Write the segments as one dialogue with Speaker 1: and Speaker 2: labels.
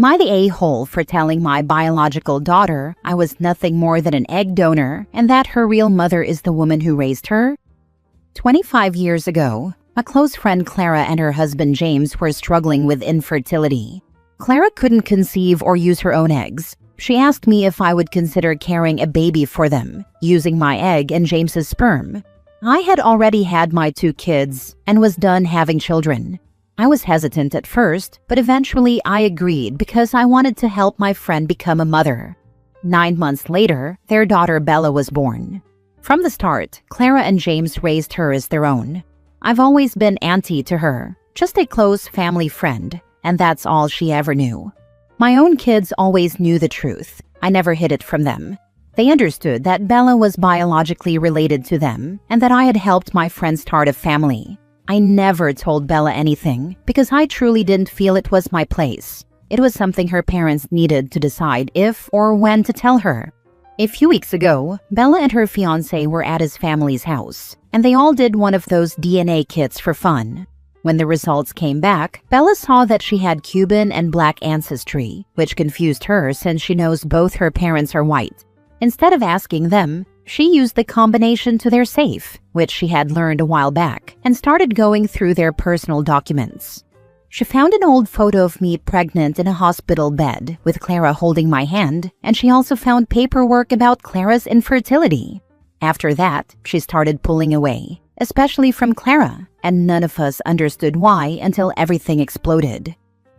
Speaker 1: Am I the a-hole for telling my biological daughter I was nothing more than an egg donor and that her real mother is the woman who raised her? 25 years ago, a close friend Clara and her husband James were struggling with infertility. Clara couldn't conceive or use her own eggs. She asked me if I would consider carrying a baby for them, using my egg and James's sperm. I had already had my 2 kids and was done having children. I was hesitant at first, but eventually I agreed because I wanted to help my friend become a mother. 9 months later, their daughter Bella was born. From the start, Clara and James raised her as their own. I've always been auntie to her, just a close family friend, and that's all she ever knew. My own kids always knew the truth. I never hid it from them. They understood that Bella was biologically related to them and that I had helped my friend start a family. I never told Bella anything because I truly didn't feel it was my place. It was something her parents needed to decide if or when to tell her. A few weeks ago, Bella and her fiancé were at his family's house, and they all did one of those DNA kits for fun. When the results came back, Bella saw that she had Cuban and black ancestry, which confused her since she knows both her parents are white. Instead of asking them, she used the combination to their safe, which she had learned a while back, and started going through their personal documents. She found an old photo of me pregnant in a hospital bed with Clara holding my hand, and she also found paperwork about Clara's infertility. After that, she started pulling away, especially from Clara, and none of us understood why until everything exploded.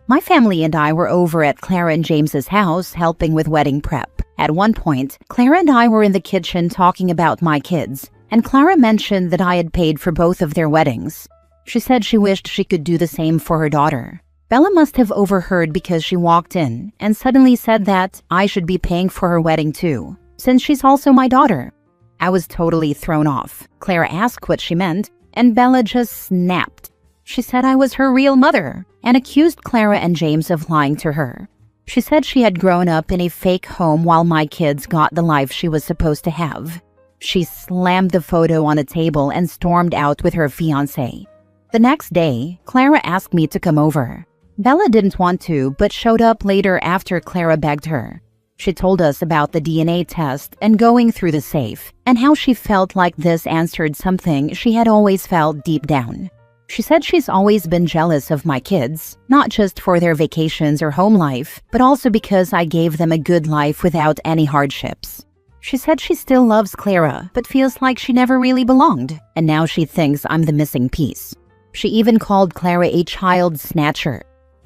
Speaker 1: My family and I were over at Clara and James's house helping with wedding prep. At one point, Clara and I were in the kitchen talking about my kids, and Clara mentioned that I had paid for both of their weddings. She said she wished she could do the same for her daughter. Bella must have overheard because she walked in and suddenly said that I should be paying for her wedding too, since she's also my daughter. I was totally thrown off. Clara asked what she meant, and Bella just snapped. She said I was her real mother and accused Clara and James of lying to her. She said she had grown up in a fake home while my kids got the life she was supposed to have. She slammed the photo on a table and stormed out with her fiancé. The next day, Clara asked me to come over. Bella didn't want to, but showed up later after Clara begged her. She told us about the DNA test and going through the safe, and how she felt like this answered something she had always felt deep down. She said she's always been jealous of my kids, not just for their vacations or home life, but also because I gave them a good life without any hardships. She said she still loves Clara, but feels like she never really belonged, and now she thinks I'm the missing piece. She even called Clara a child snatcher.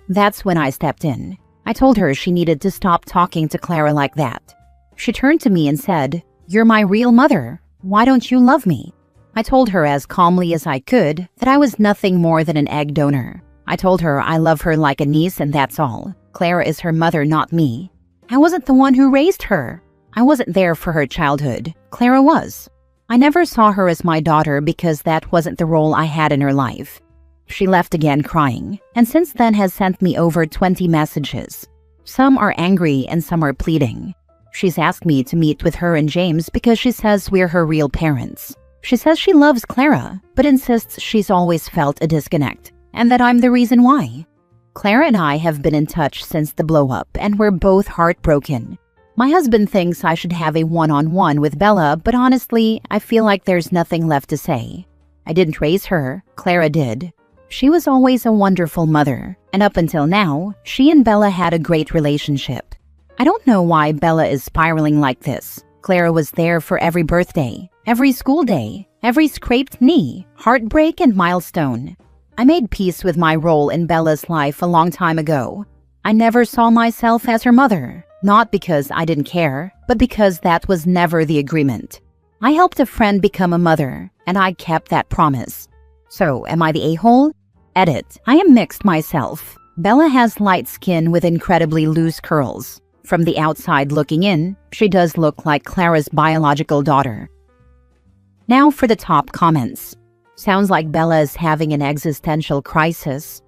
Speaker 1: That's when I stepped in. I told her she needed to stop talking to Clara like that. She turned to me and said, "You're my real mother. Why don't you love me?" I told her as calmly as I could that I was nothing more than an egg donor. I told her I love her like a niece and that's all. Clara is her mother, not me. I wasn't the one who raised her. I wasn't there for her childhood. Clara was. I never saw her as my daughter because that wasn't the role I had in her life. She left again crying, and since then has sent me over 20 messages. Some are angry and some are pleading. She's asked me to meet with her and James because she says we're her real parents. She says she loves Clara, but insists she's always felt a disconnect, and that I'm the reason why. Clara and I have been in touch since the blow-up, and we're both heartbroken. My husband thinks I should have a one-on-one with Bella, but honestly, I feel like there's nothing left to say. I didn't raise her, Clara did. She was always a wonderful mother, and up until now, she and Bella had a great relationship. I don't know why Bella is spiraling like this. Clara was there for every birthday, every school day, every scraped knee, heartbreak, and milestone. I made peace with my role in Bella's life a long time ago. I never saw myself as her mother, not because I didn't care, but because that was never the agreement. I helped a friend become a mother, and I kept that promise. So, am I the a-hole? Edit. I am mixed myself. Bella has light skin with incredibly loose curls. From the outside looking in, she does look like Clara's biological daughter. Now for the top comments. Sounds like Bella is having an existential crisis.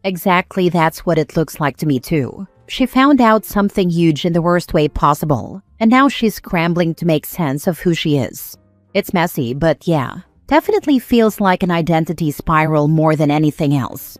Speaker 1: Exactly, that's what it looks like to me too. She found out something huge in the worst way possible, and now she's scrambling to make sense of who she is. It's messy, but yeah, definitely feels like an identity spiral more than anything else.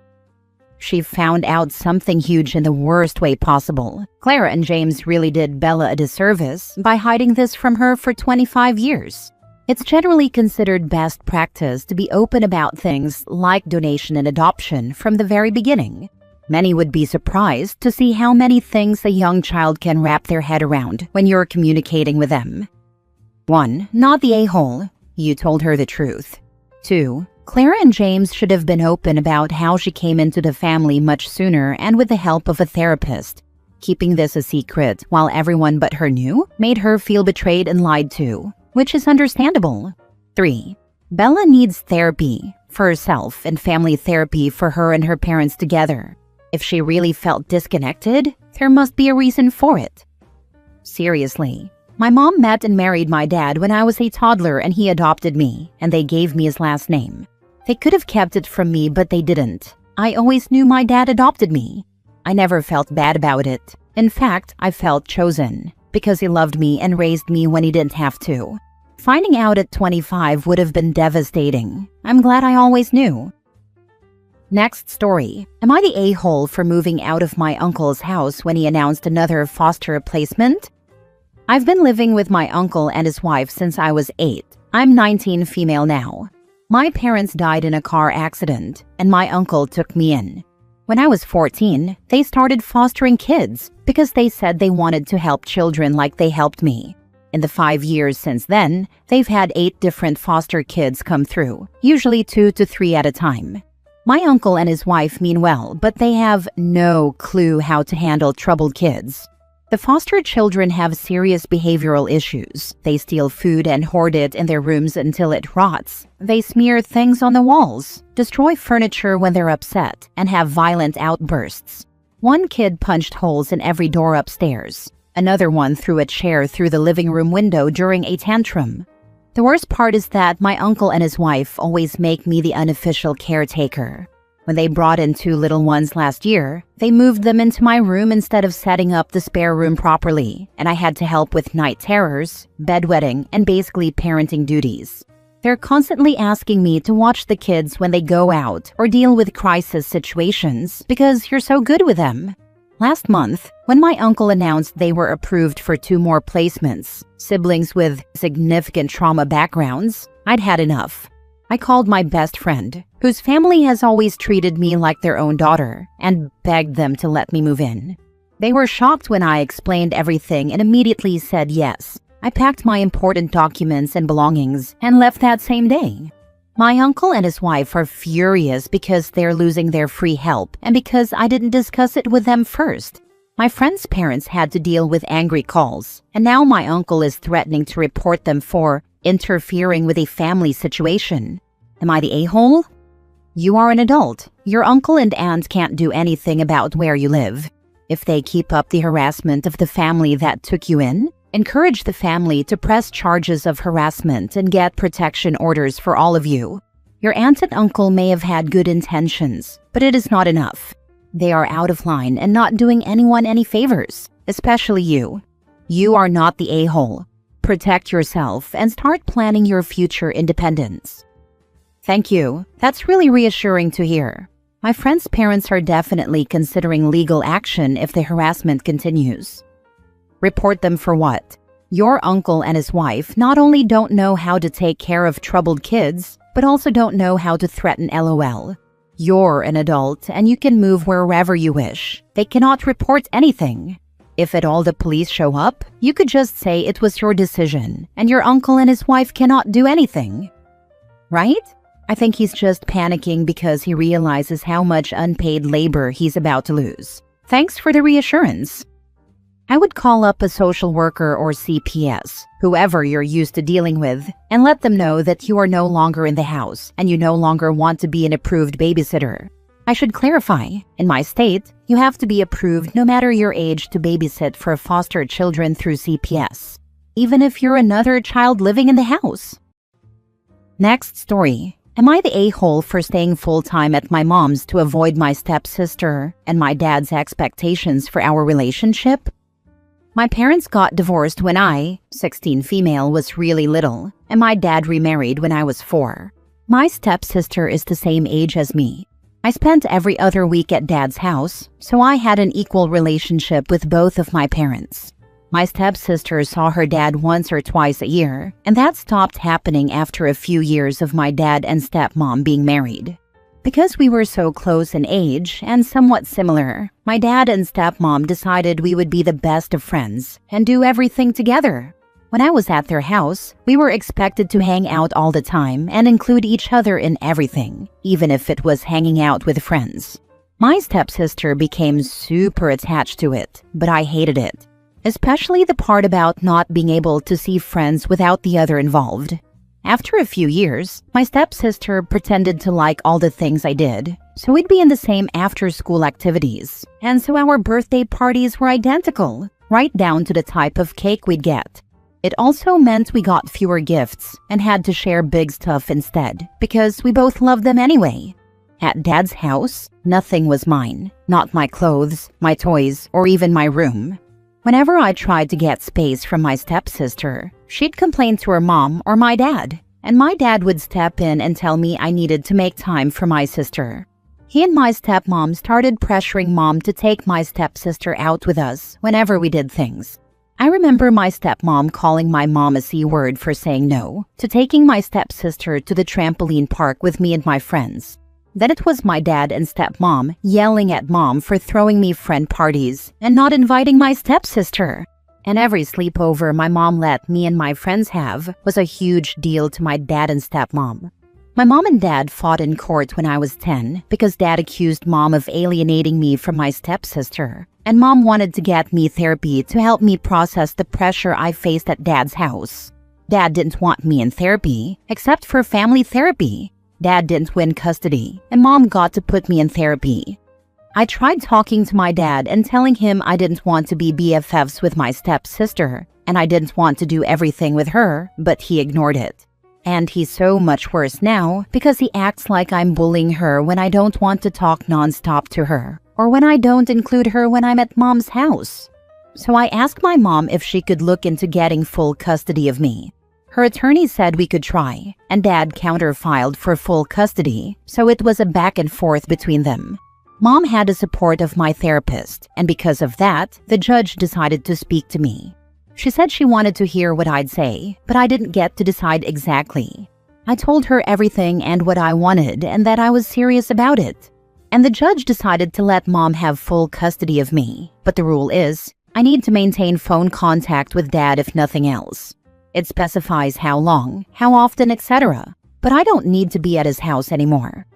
Speaker 1: She found out something huge in the worst way possible. Clara and James really did Bella a disservice by hiding this from her for 25 years. It's generally considered best practice to be open about things like donation and adoption from the very beginning. Many would be surprised to see how many things a young child can wrap their head around when you're communicating with them. 1. Not the a-hole. You told her the truth. 2. Clara and James should have been open about how she came into the family much sooner and with the help of a therapist. Keeping this a secret while everyone but her knew made her feel betrayed and lied to, which is understandable. 3. Bella needs therapy for herself and family therapy for her and her parents together. If she really felt disconnected, there must be a reason for it. Seriously. My mom met and married my dad when I was a toddler and he adopted me, and they gave me his last name. They could have kept it from me, but they didn't. I always knew my dad adopted me. I never felt bad about it. In fact, I felt chosen, because he loved me and raised me when he didn't have to. Finding out at 25 would have been devastating. I'm glad I always knew. Next story. Am I the a-hole for moving out of my uncle's house when he announced another foster placement? I've been living with my uncle and his wife since I was 8. I'm 19, female now. My parents died in a car accident, and my uncle took me in. When I was 14, they started fostering kids because they said they wanted to help children like they helped me. In the 5 years since then, they've had 8 different foster kids come through, usually 2 to 3 at a time. My uncle and his wife mean well, but they have no clue how to handle troubled kids. The foster children have serious behavioral issues. They steal food and hoard it in their rooms until it rots. They smear things on the walls, destroy furniture when they're upset, and have violent outbursts. One kid punched holes in every door upstairs. Another one threw a chair through the living room window during a tantrum. The worst part is that my uncle and his wife always make me the unofficial caretaker. When they brought in 2 little ones last year, they moved them into my room instead of setting up the spare room properly, and I had to help with night terrors, bedwetting, and basically parenting duties. They're constantly asking me to watch the kids when they go out or deal with crisis situations because you're so good with them. Last month, when my uncle announced they were approved for 2 more placements, siblings with significant trauma backgrounds, I'd had enough. I called my best friend, whose family has always treated me like their own daughter, and begged them to let me move in. They were shocked when I explained everything and immediately said yes. I packed my important documents and belongings and left that same day. My uncle and his wife are furious because they're losing their free help and because I didn't discuss it with them first. My friend's parents had to deal with angry calls, and now my uncle is threatening to report them for interfering with a family situation. Am I the a-hole? You are an adult. Your uncle and aunt can't do anything about where you live. If they keep up the harassment of the family that took you in, encourage the family to press charges of harassment and get protection orders for all of you. Your aunt and uncle may have had good intentions, but it is not enough. They are out of line and not doing anyone any favors, especially you. You are not the a-hole. Protect yourself and start planning your future independence. Thank you. That's really reassuring to hear. My friend's parents are definitely considering legal action if the harassment continues. Report them for what? Your uncle and his wife not only don't know how to take care of troubled kids, but also don't know how to threaten LOL. You're an adult and you can move wherever you wish. They cannot report anything. If at all the police show up, you could just say it was your decision, and your uncle and his wife cannot do anything. Right? I think he's just panicking because he realizes how much unpaid labor he's about to lose. Thanks for the reassurance. I would call up a social worker or CPS, whoever you're used to dealing with, and let them know that you are no longer in the house and you no longer want to be an approved babysitter. I should clarify, in my state, you have to be approved no matter your age to babysit for foster children through CPS, even if you're another child living in the house. Next story. Am I the a-hole for staying full-time at my mom's to avoid my stepsister and my dad's expectations for our relationship? My parents got divorced when I, 16 female, was really little, and my dad remarried when I was 4. My stepsister is the same age as me. I spent every other week at Dad's house, so I had an equal relationship with both of my parents. My stepsister saw her dad once or twice a year, and that stopped happening after a few years of my dad and stepmom being married. Because we were so close in age and somewhat similar, my dad and stepmom decided we would be the best of friends and do everything together. When I was at their house, we were expected to hang out all the time and include each other in everything, even if it was hanging out with friends. My stepsister became super attached to it, but I hated it, especially the part about not being able to see friends without the other involved. After a few years, my stepsister pretended to like all the things I did, so we'd be in the same after-school activities, and so our birthday parties were identical, right down to the type of cake we'd get. It also meant we got fewer gifts and had to share big stuff instead, because we both loved them anyway. At Dad's house, nothing was mine, not my clothes, my toys, or even my room. Whenever I tried to get space from my stepsister, she'd complain to her mom or my dad, and my dad would step in and tell me I needed to make time for my sister. He and my stepmom started pressuring mom to take my stepsister out with us whenever we did things. I remember my stepmom calling my mom a C-word for saying no to taking my stepsister to the trampoline park with me and my friends. Then it was my dad and stepmom yelling at mom for throwing me friend parties and not inviting my stepsister. And every sleepover my mom let me and my friends have was a huge deal to my dad and stepmom. My mom and dad fought in court when I was 10 because dad accused mom of alienating me from my stepsister, and mom wanted to get me therapy to help me process the pressure I faced at dad's house. Dad didn't want me in therapy, except for family therapy. Dad didn't win custody, and mom got to put me in therapy. I tried talking to my dad and telling him I didn't want to be BFFs with my stepsister, and I didn't want to do everything with her, but he ignored it. And he's so much worse now because he acts like I'm bullying her when I don't want to talk nonstop to her, or when I don't include her when I'm at mom's house. So I asked my mom if she could look into getting full custody of me. Her attorney said we could try, and Dad counter-filed for full custody, so it was a back and forth between them. Mom had the support of my therapist, and because of that, the judge decided to speak to me. She said she wanted to hear what I'd say, but I didn't get to decide exactly. I told her everything and what I wanted and that I was serious about it. And the judge decided to let Mom have full custody of me, but the rule is, I need to maintain phone contact with Dad if nothing else. It specifies how long, how often, etc., but I don't need to be at his house anymore.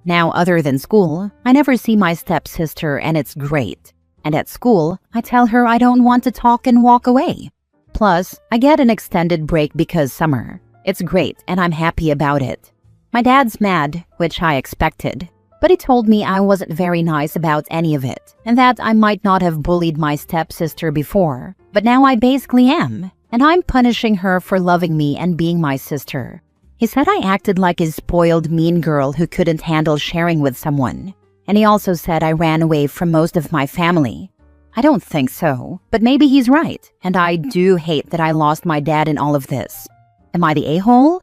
Speaker 1: Now, other than school, I never see my stepsister and it's great. And at school, I tell her I don't want to talk and walk away. Plus, I get an extended break because summer. It's great and I'm happy about it. My dad's mad, which I expected, but he told me I wasn't very nice about any of it and that I might not have bullied my stepsister before, but now I basically am. And I'm punishing her for loving me and being my sister. He said I acted like a spoiled mean girl who couldn't handle sharing with someone. And he also said I ran away from most of my family. I don't think so, but maybe he's right, and I do hate that I lost my dad in all of this. Am I the a-hole?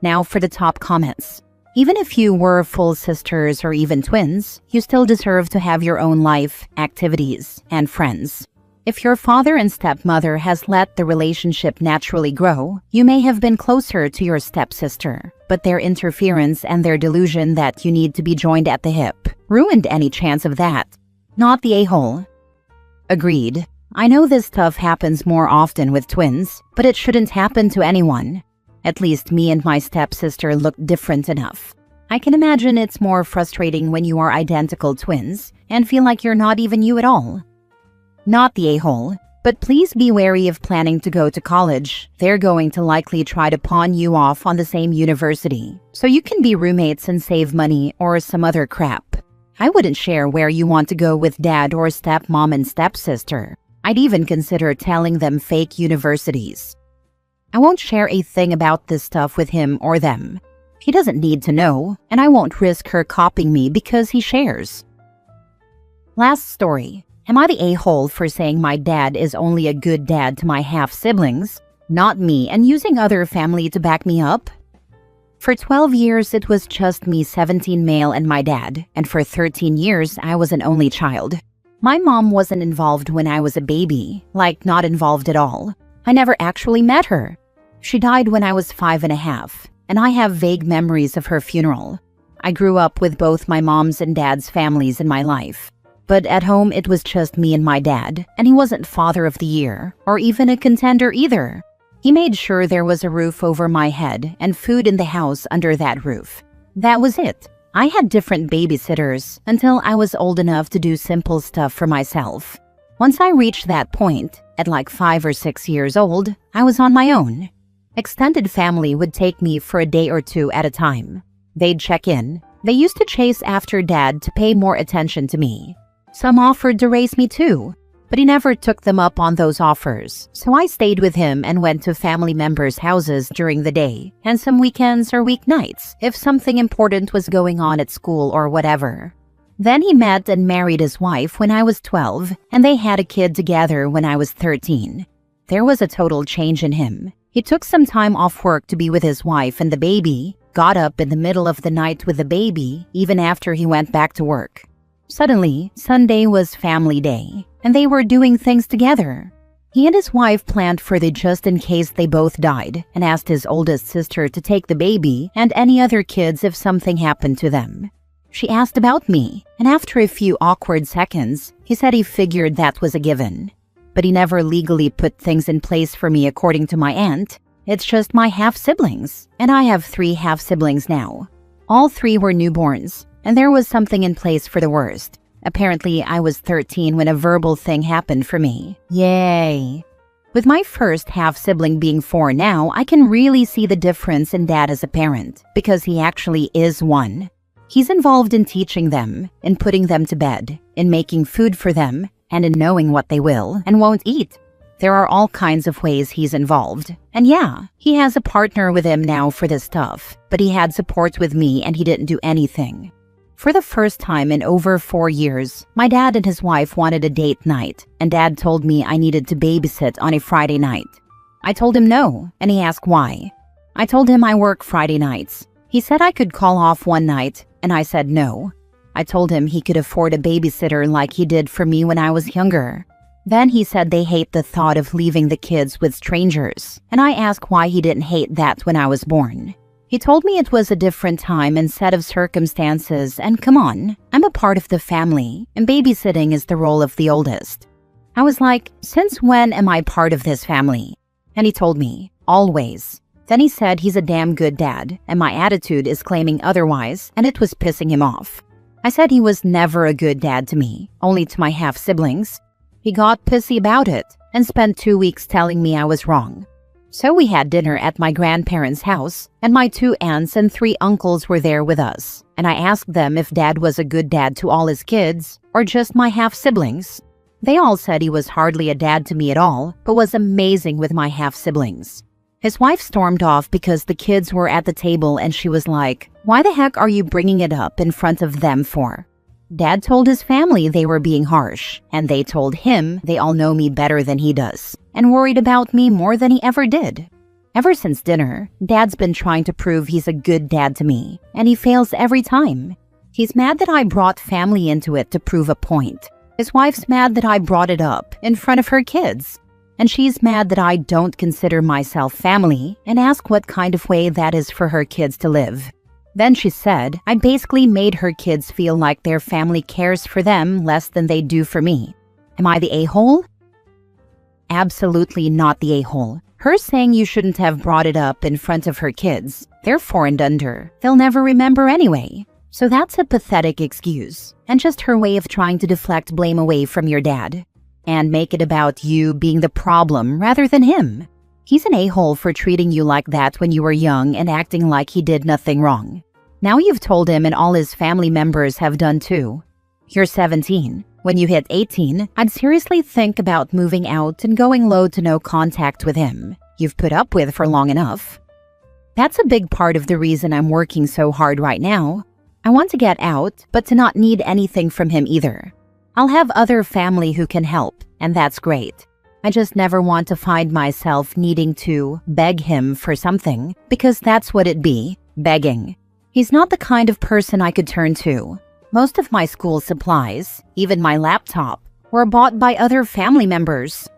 Speaker 1: Now for the top comments. Even if you were full sisters or even twins, you still deserve to have your own life, activities, and friends. If your father and stepmother has let the relationship naturally grow, you may have been closer to your stepsister, but their interference and their delusion that you need to be joined at the hip ruined any chance of that. Not the a-hole. Agreed. I know this stuff happens more often with twins, but it shouldn't happen to anyone. At least me and my stepsister look different enough. I can imagine it's more frustrating when you are identical twins and feel like you're not even you at all. Not the a-hole, but please be wary of planning to go to college. They're going to likely try to pawn you off on the same university, so you can be roommates and save money or some other crap. I wouldn't share where you want to go with dad or stepmom and stepsister. I'd even consider telling them fake universities. I won't share a thing about this stuff with him or them. He doesn't need to know, and I won't risk her copying me because he shares. Last story. Am I the a-hole for saying my dad is only a good dad to my half-siblings, not me, and using other family to back me up? For 12 years, it was just me, 17 male, and my dad, and for 13 years, I was an only child. My mom wasn't involved when I was a baby, like not involved at all. I never actually met her. She died when I was 5.5, and I have vague memories of her funeral. I grew up with both my mom's and dad's families in my life. But at home, it was just me and my dad, and he wasn't Father of the Year, or even a contender either. He made sure there was a roof over my head and food in the house under that roof. That was it. I had different babysitters until I was old enough to do simple stuff for myself. Once I reached that point, at like 5 or 6 years old, I was on my own. Extended family would take me for a day or two at a time. They'd check in. They used to chase after Dad to pay more attention to me. Some offered to raise me too, but he never took them up on those offers, so I stayed with him and went to family members' houses during the day and some weekends or weeknights if something important was going on at school or whatever. Then he met and married his wife when I was 12, and they had a kid together when I was 13. There was a total change in him. He took some time off work to be with his wife and the baby, got up in the middle of the night with the baby even after he went back to work. Suddenly, Sunday was family day, and they were doing things together. He and his wife planned for the just in case they both died and asked his oldest sister to take the baby and any other kids if something happened to them. She asked about me, and after a few awkward seconds, he said he figured that was a given. But he never legally put things in place for me according to my aunt. It's just my half-siblings, and I have 3 half-siblings now. All 3 were newborns, and there was something in place for the worst. Apparently, I was 13 when a verbal thing happened for me. Yay! With my first half-sibling being 4 now, I can really see the difference in Dad as a parent, because he actually is one. He's involved in teaching them, in putting them to bed, in making food for them, and in knowing what they will and won't eat. There are all kinds of ways he's involved. And yeah, he has a partner with him now for this stuff, but he had support with me and he didn't do anything. For the first time in over 4 years, my dad and his wife wanted a date night, and Dad told me I needed to babysit on a Friday night. I told him no, and he asked why. I told him I work Friday nights. He said I could call off one night, and I said no. I told him he could afford a babysitter like he did for me when I was younger. Then he said they hate the thought of leaving the kids with strangers, and I asked why he didn't hate that when I was born. He told me it was a different time and set of circumstances, and come on, I'm a part of the family, and babysitting is the role of the oldest. I was like, since when am I part of this family? And he told me, always. Then he said he's a damn good dad, and my attitude is claiming otherwise, and it was pissing him off. I said he was never a good dad to me, only to my half-siblings. He got pissy about it, and spent 2 weeks telling me I was wrong. So we had dinner at my grandparents' house, and my 2 aunts and 3 uncles were there with us, and I asked them if Dad was a good dad to all his kids, or just my half-siblings. They all said he was hardly a dad to me at all, but was amazing with my half-siblings. His wife stormed off because the kids were at the table and she was like, "Why the heck are you bringing it up in front of them for?" Dad told his family they were being harsh, and they told him they all know me better than he does, and worried about me more than he ever did. Ever since dinner, Dad's been trying to prove he's a good dad to me, and he fails every time. He's mad that I brought family into it to prove a point. His wife's mad that I brought it up in front of her kids. And she's mad that I don't consider myself family and ask what kind of way that is for her kids to live. Then she said I basically made her kids feel like their family cares for them less than they do for me. Am I the a-hole? Absolutely not the a-hole. Her saying you shouldn't have brought it up in front of her kids. They're 4 and under. They'll never remember anyway. So that's a pathetic excuse, and just her way of trying to deflect blame away from your dad. And make it about you being the problem rather than him. He's an a-hole for treating you like that when you were young and acting like he did nothing wrong. Now you've told him and all his family members have done too. You're 17. When you hit 18, I'd seriously think about moving out and going low to no contact with him. You've put up with for long enough. That's a big part of the reason I'm working so hard right now. I want to get out, but to not need anything from him either. I'll have other family who can help, and that's great. I just never want to find myself needing to beg him for something, because that's what it'd be. Begging. He's not the kind of person I could turn to. Most of my school supplies, even my laptop, were bought by other family members.